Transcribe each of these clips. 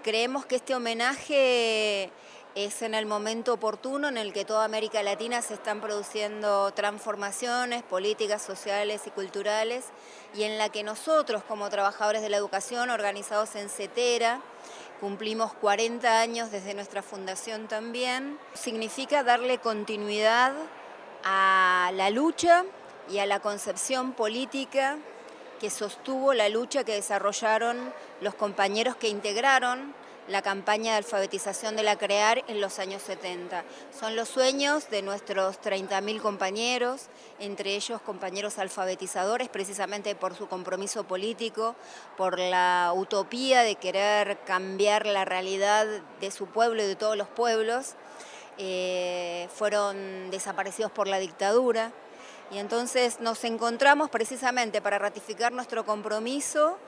creemos que este homenaje es en el momento oportuno en el que toda América Latina se están produciendo transformaciones políticas, sociales y culturales, y en la que nosotros, como trabajadores de la educación organizados en CETERA, cumplimos 40 años desde nuestra fundación también. Significa darle continuidad a la lucha y a la concepción política que sostuvo la lucha que desarrollaron los compañeros que integraron la campaña de alfabetización de la CREAR en los años 70. Son los sueños de nuestros 30.000 compañeros, entre ellos compañeros alfabetizadores, precisamente por su compromiso político, por la utopía de querer cambiar la realidad de su pueblo y de todos los pueblos. Fueron desaparecidos por la dictadura. Y entonces nos encontramos precisamente para ratificar nuestro compromiso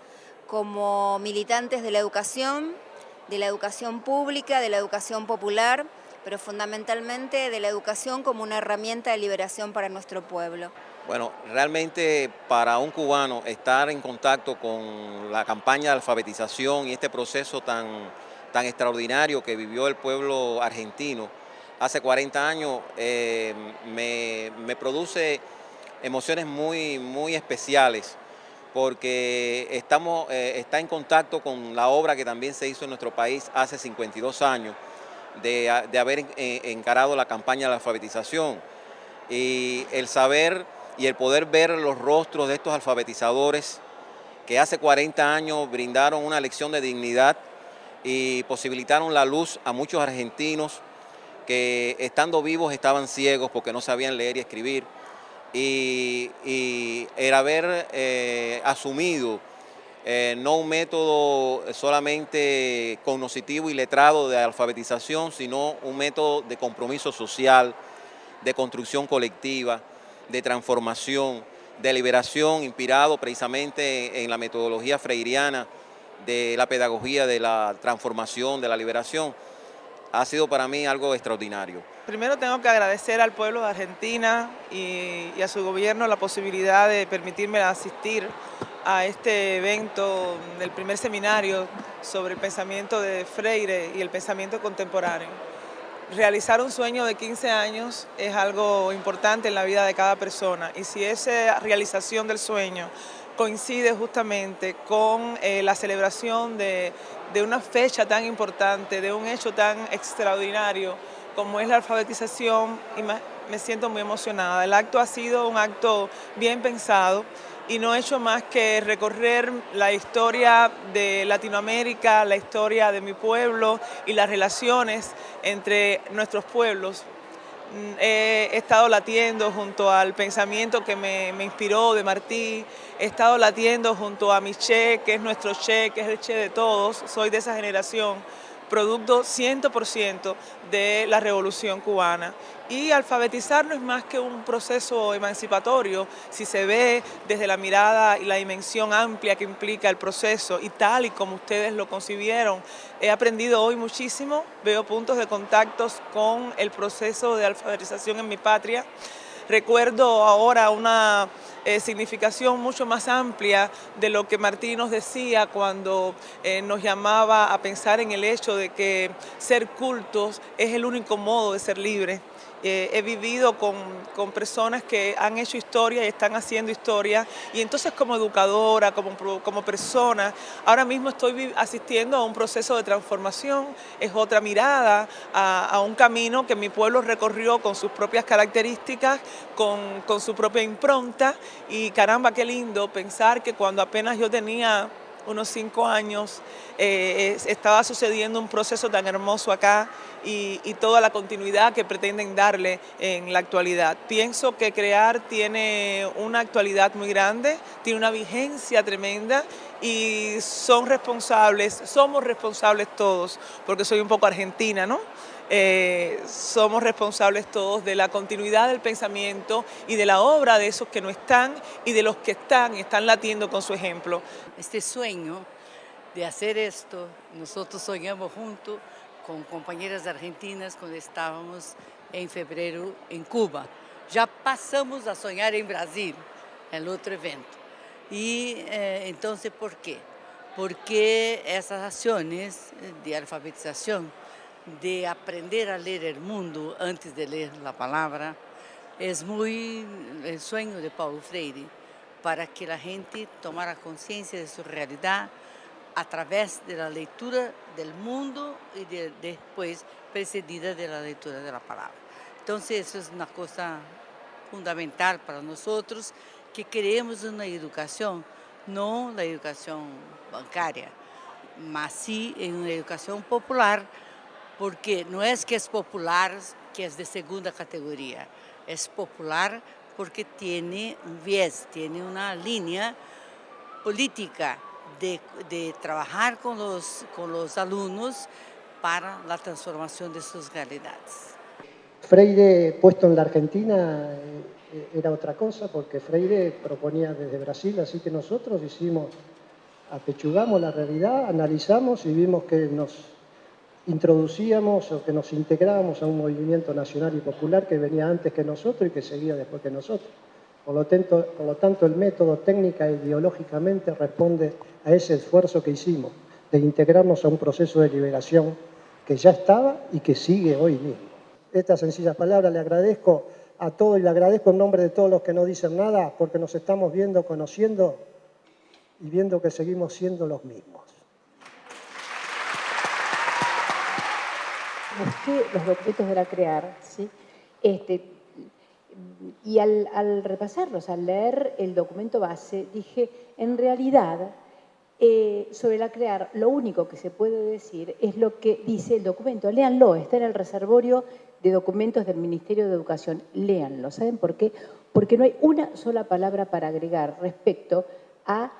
como militantes de la educación pública, de la educación popular, pero fundamentalmente de la educación como una herramienta de liberación para nuestro pueblo. Bueno, realmente para un cubano estar en contacto con la campaña de alfabetización y este proceso tan extraordinario que vivió el pueblo argentino hace 40 años me produce emociones muy especiales porque está en contacto con la obra que también se hizo en nuestro país hace 52 años de haber encarado la campaña de la alfabetización y el saber y el poder ver los rostros de estos alfabetizadores que hace 40 años brindaron una lección de dignidad y posibilitaron la luz a muchos argentinos que estando vivos estaban ciegos porque no sabían leer y escribir, y el haber asumido no un método solamente cognoscitivo y letrado de alfabetización, sino un método de compromiso social, de construcción colectiva, de transformación, de liberación, inspirado precisamente en la metodología freiriana de la pedagogía de la transformación, de la liberación, ha sido para mí algo extraordinario. Primero tengo que agradecer al pueblo de Argentina y a su gobierno la posibilidad de permitirme asistir a este evento del primer seminario sobre el pensamiento de Freire y el pensamiento contemporáneo. Realizar un sueño de 15 años es algo importante en la vida de cada persona, y si esa realización del sueño coincide justamente con la celebración de una fecha tan importante, de un hecho tan extraordinario como es la alfabetización, y me siento muy emocionada. El acto ha sido un acto bien pensado y no he hecho más que recorrer la historia de Latinoamérica, la historia de mi pueblo y las relaciones entre nuestros pueblos. He estado latiendo junto al pensamiento que me inspiró de Martí, he estado latiendo junto a mi Che, que es nuestro Che, que es el Che de todos, soy de esa generación, producto 100% de la Revolución Cubana. Y alfabetizar no es más que un proceso emancipatorio, si se ve desde la mirada y la dimensión amplia que implica el proceso, y tal y como ustedes lo concibieron. He aprendido hoy muchísimo, veo puntos de contactos con el proceso de alfabetización en mi patria. Recuerdo ahora una significación mucho más amplia de lo que Martí nos decía cuando nos llamaba a pensar en el hecho de que ser cultos es el único modo de ser libre. He vivido con personas que han hecho historia y están haciendo historia, y entonces como educadora, como persona, ahora mismo estoy asistiendo a un proceso de transformación, es otra mirada a un camino que mi pueblo recorrió con sus propias características, con su propia impronta, y caramba, qué lindo pensar que cuando apenas yo tenía unos 5 años, estaba sucediendo un proceso tan hermoso acá, y toda la continuidad que pretenden darle en la actualidad. Pienso que CREAR tiene una actualidad muy grande, tiene una vigencia tremenda, y somos responsables todos, porque soy un poco argentina, ¿no? Somos responsables todos de la continuidad del pensamiento y de la obra de esos que no están y de los que están latiendo con su ejemplo. Este sueño de hacer esto, nosotros soñamos junto con compañeras argentinas cuando estábamos en febrero en Cuba. Ya pasamos a soñar en Brasil, el otro evento. Y entonces, ¿por qué? porque esas acciones de alfabetización, de aprender a leer el mundo antes de leer la palabra, es muy el sueño de Paulo Freire, para que la gente tomara conciencia de su realidad a través de la lectura del mundo y después precedida de la lectura de la palabra. Entonces, eso es una cosa fundamental para nosotros, que queremos una educación, no la educación bancaria, mas sí en una educación popular, porque no es que es popular, que es de segunda categoría, es popular porque tiene un viés, tiene una línea política de trabajar con los alumnos para la transformación de sus realidades. Freire puesto en la Argentina era otra cosa, porque Freire proponía desde Brasil, así que nosotros apechugamos la realidad, analizamos y vimos que nos introducíamos o que nos integrábamos a un movimiento nacional y popular que venía antes que nosotros y que seguía después que nosotros. Por lo tanto, el método técnica e ideológicamente responde a ese esfuerzo que hicimos de integrarnos a un proceso de liberación que ya estaba y que sigue hoy mismo. Estas sencillas palabras le agradezco a todos y le agradezco en nombre de todos los que no dicen nada, porque nos estamos viendo, conociendo y viendo que seguimos siendo los mismos. Busqué los documentos de la CREAR, ¿sí? Y al repasarlos, al leer el documento base, dije, en realidad, sobre la CREAR, lo único que se puede decir es lo que dice el documento. Léanlo, está en el reservorio de documentos del Ministerio de Educación. Léanlo. ¿Saben por qué? Porque no hay una sola palabra para agregar respecto a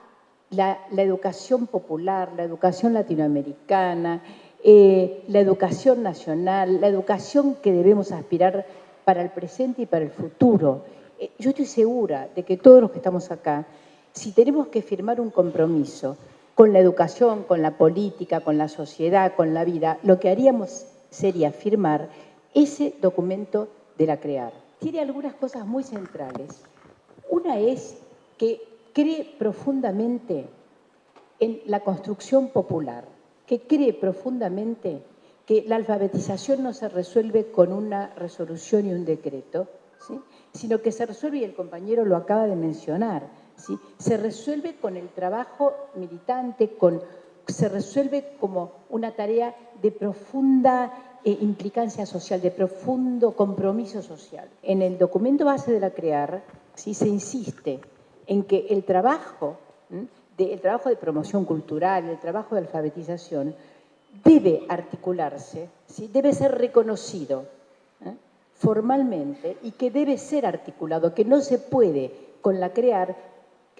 la educación popular, la educación latinoamericana, la educación nacional, la educación que debemos aspirar para el presente y para el futuro. Yo estoy segura de que todos los que estamos acá, si tenemos que firmar un compromiso con la educación, con la política, con la sociedad, con la vida, lo que haríamos sería firmar ese documento de la CREAR. Tiene algunas cosas muy centrales. Una es que cree profundamente en la construcción popular, que cree profundamente que la alfabetización no se resuelve con una resolución y un decreto, ¿sí? Sino que se resuelve, y el compañero lo acaba de mencionar, ¿sí? Se resuelve con el trabajo militante, se resuelve como una tarea de profunda implicancia social, de profundo compromiso social. En el documento base de la CREAR, ¿sí? Se insiste en que el trabajo de promoción cultural, el trabajo de alfabetización, debe articularse, ¿sí? Debe ser reconocido formalmente y que debe ser articulado, que no se puede con la CREAR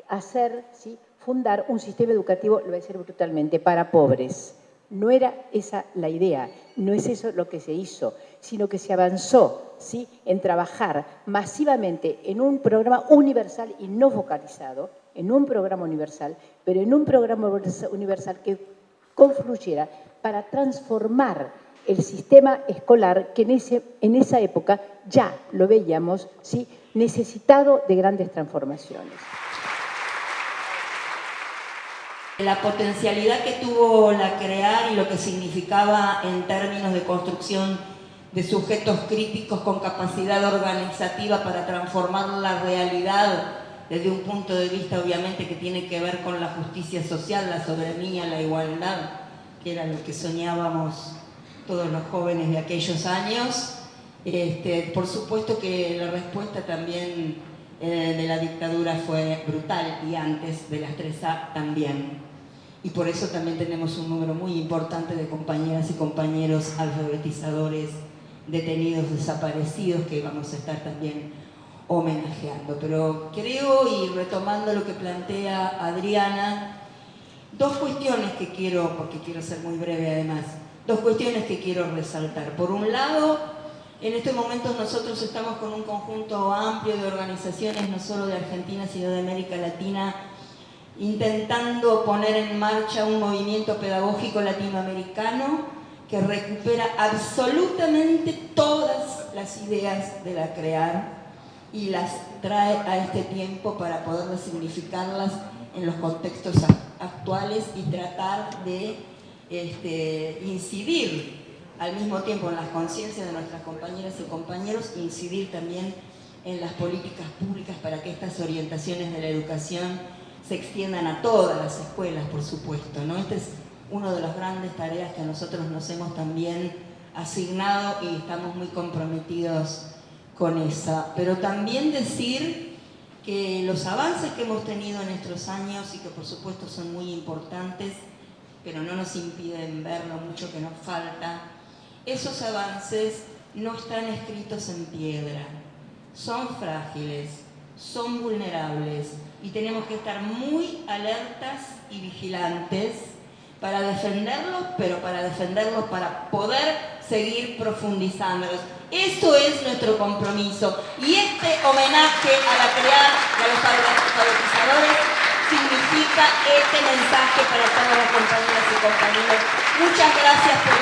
hacer, ¿sí? Fundar un sistema educativo, lo voy a decir brutalmente, para pobres. No era esa la idea, no es eso lo que se hizo, sino que se avanzó, ¿sí? En trabajar masivamente en un programa universal y no focalizado, en un programa universal, pero en un programa universal que confluyera para transformar el sistema escolar que en esa época ya lo veíamos, ¿sí? Necesitado de grandes transformaciones. La potencialidad que tuvo la CREAR y lo que significaba en términos de construcción de sujetos críticos con capacidad organizativa para transformar la realidad desde un punto de vista obviamente que tiene que ver con la justicia social, la soberanía, la igualdad, que era lo que soñábamos todos los jóvenes de aquellos años. Por supuesto que la respuesta también de la dictadura fue brutal, y antes de las 3A también. Y por eso también tenemos un número muy importante de compañeras y compañeros alfabetizadores detenidos, desaparecidos, que vamos a estar también homenajeando. Pero creo, y retomando lo que plantea Adriana, dos cuestiones que quiero, porque quiero ser muy breve además, dos cuestiones que quiero resaltar. Por un lado, en estos momentos nosotros estamos con un conjunto amplio de organizaciones, no solo de Argentina, sino de América Latina, intentando poner en marcha un movimiento pedagógico latinoamericano que recupera absolutamente todas las ideas de la CREAR y las trae a este tiempo para poder significarlas en los contextos actuales y tratar de incidir al mismo tiempo en las conciencias de nuestras compañeras y compañeros, incidir también en las políticas públicas para que estas orientaciones de la educación se extiendan a todas las escuelas, por supuesto, ¿no? Esta es una de las grandes tareas que nosotros nos hemos también asignado y estamos muy comprometidos con esa. Pero también decir que los avances que hemos tenido en estos años y que por supuesto son muy importantes, pero no nos impiden ver lo mucho que nos falta, esos avances no están escritos en piedra, son frágiles, son vulnerables y tenemos que estar muy alertas y vigilantes para defenderlos, pero para defenderlos para poder seguir profundizándolos. Eso es nuestro compromiso y este homenaje a la CREAD y a los alfabetizadores significa este mensaje para todas las compañeras y compañeros. Muchas gracias por